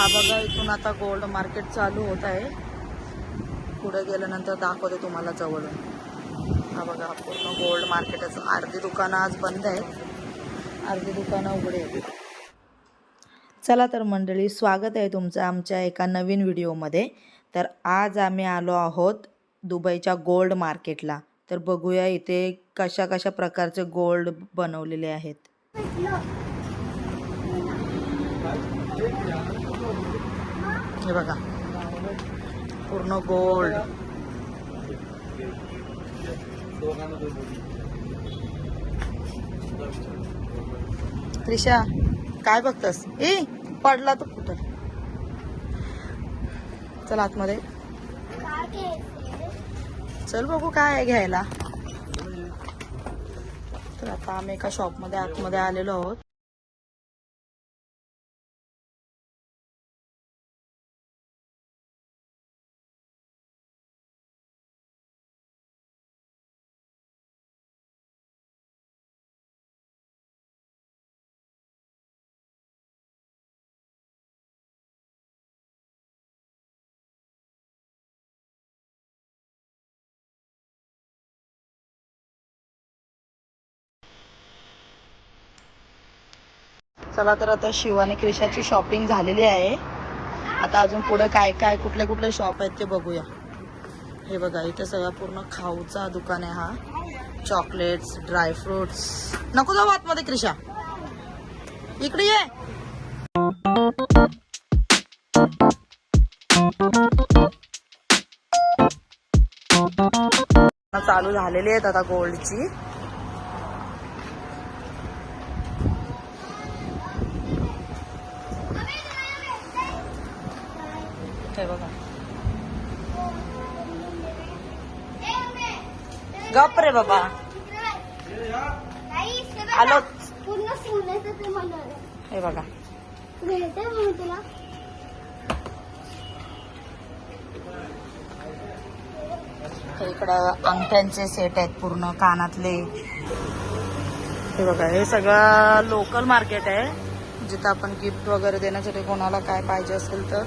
हा बघा, इथून आता गोल्ड मार्केट चालू होत आहे. पुढे गेल्यानंतर दाखवते तुम्हाला जवळून. हा बघा, पूर्ण गोल्ड मार्केटच. अर्धी दुकानं आज बंद आहेत, अर्धी दुकानं उघडे आहेत. चला तर मंडळी, स्वागत आहे तुमचं आमच्या एका नवीन व्हिडिओमध्ये. तर आज आम्ही आलो आहोत दुबईच्या गोल्ड मार्केटला. तर बघूया इथे कशा कशा प्रकारचे गोल्ड बनवलेले आहेत. हे बघा, पूर्ण गोल्ड. त्रिशा, काय बघतस? ए, पडला तो कुठं. चल आतमध्ये, चल बघू काय आहे घ्यायला. तर आता आम्ही एका शॉपमध्ये आतमध्ये आलेलो आहोत. चला तर आता शिव आणि क्रिशाची शॉपिंग झालेली आहे. आता अजून पुढे काय काय कुठले कुठले शॉप आहेत ते बघूया. हे बघा, इथे सगळा पूर्ण खाऊचा दुकान आहे. हा चॉकलेट्स, ड्रायफ्रुट्स. नको जाऊ आतमध्ये क्रिशा, इकडे ये. चालू झालेली आहेत आता गोल्डची. हे बघा, गप रे बाबा, आलो. हे बघा, इकडं अंगठ्यांचे सेट आहेत, पूर्ण कानातले. हे बघा, हे सगळं लोकल मार्केट आहे, जिथं आपण गिफ्ट वगैरे देण्यासाठी कोणाला काय पाहिजे असेल तर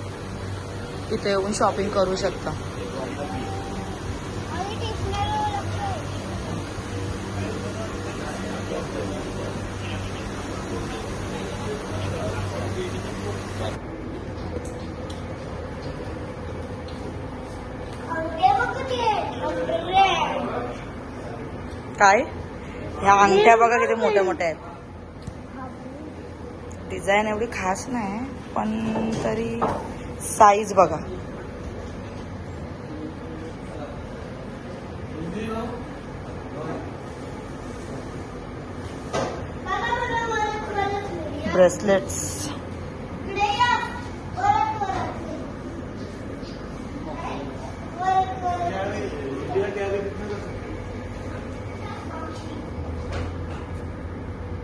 इथे येऊन शॉपिंग करू शकता. काय, ह्या अंगठ्या बघा किती मोठ्या मोठ्या आहेत. डिझाईन एवढी खास नाही, पण तरी साईज बघा. ब्रेसलेट्स,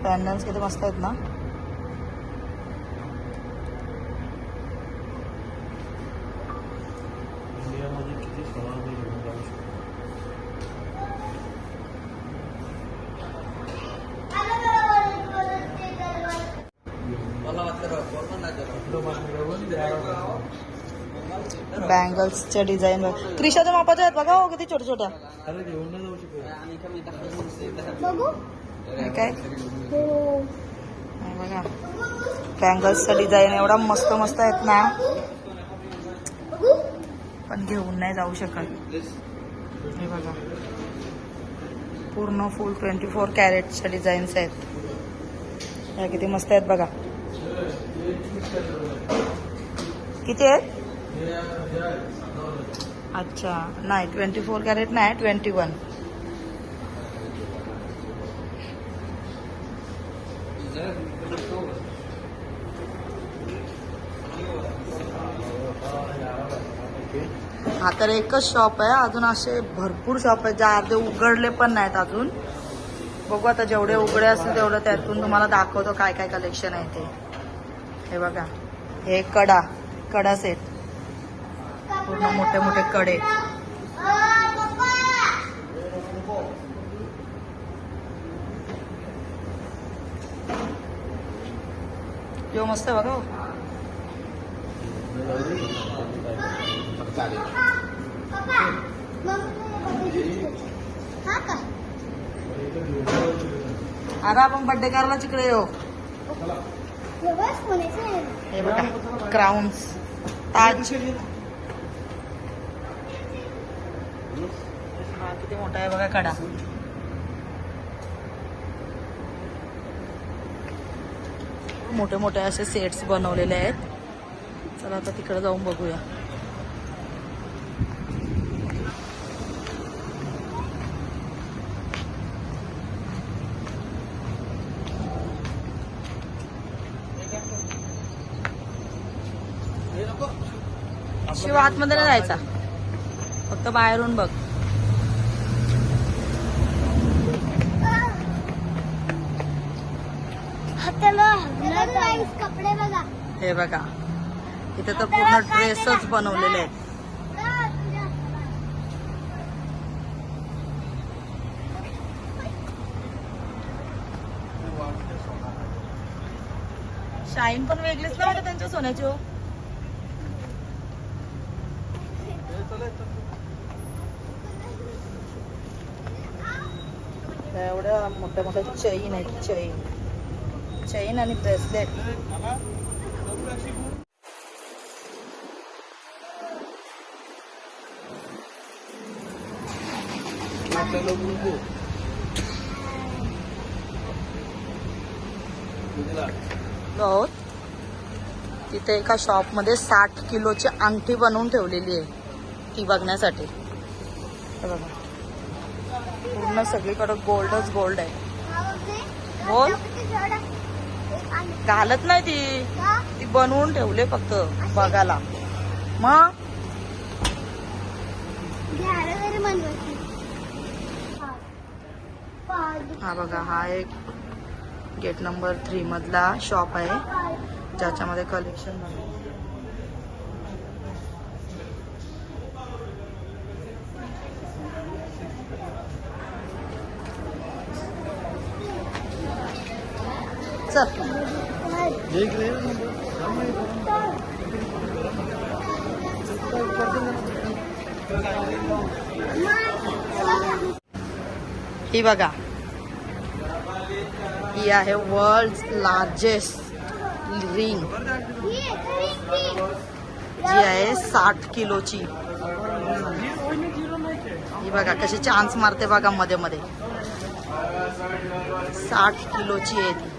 पॅन्डल्स किती मस्त आहेत ना. बँगल्सच्या डिझाईन क्रिशाच्या मापाच्या आहेत बघा. हो, किती छोट्या छोट्या. काय बघा, बँगल्सचा डिझाईन एवढा मस्त मस्त आहेत ना, पण घेऊन नाही जाऊ शकत. हे बघा, पूर्ण फुल 24 कॅरेटच्या डिझाईन्स आहेत. या किती मस्त आहेत बघा. किती आहेत? अच्छा, नाही 24 कॅरेट नाही, 21. हा तर एकच शॉप आहे, अजून असे भरपूर शॉप आहेत जे अर्धे उघडले पण नाहीत अजून. बघू आता, जेवढे उघडे असतील तेवढं त्यातून तुम्हाला दाखवतो काय काय कलेक्शन आहे ते. हे बघा, हे कडा सेट, पूर्ण मोठे मोठे कडे. यो मस्त आहे बघा. अरे आपण बर्थडे करायला तिकडे येऊ. हे बघा क्राउन्स, ताज. हा किती मोठा आहे बघा कडा. मोठे मोठे असे सेट्स बनवलेले आहेत. चला आता तिकडे जाऊन बघूया. शिव आतमध्ये नाही जायचा, फक्त बाहेरून बघ. कपडे बघा. हे बघा इथे तर पूर्ण ड्रेसच बनवलेले आहेत. शाईन पण वेगळीच ना वाटत त्यांच्या सोन्याची. हो एवढ्या मोठ्या मोठ्या चैन आहेत. चैन आणि ब्रेसलेट. तिथे एका शॉप मध्ये 60 किलोची अंगठी बनवून ठेवलेली आहे ती बघण्यासाठी. बघा पूर्ण सगळीकडे गोल्डच गोल्ड आहे. बोल. घालत नाही ती बनवून ठेवले फक्त बघायला. मग हा बघा हा एक गेट नंबर 3 मधला शॉप आहे ज्याच्यामध्ये कलेक्शन बनवलं. चल ही बघा ही आहे वर्ल्ड लार्जेस्ट रिंग जी आहे 60 किलोची. ही बघा कशी चान्स मारते बघा मध्ये मध्ये. 60 किलोची आहे ती.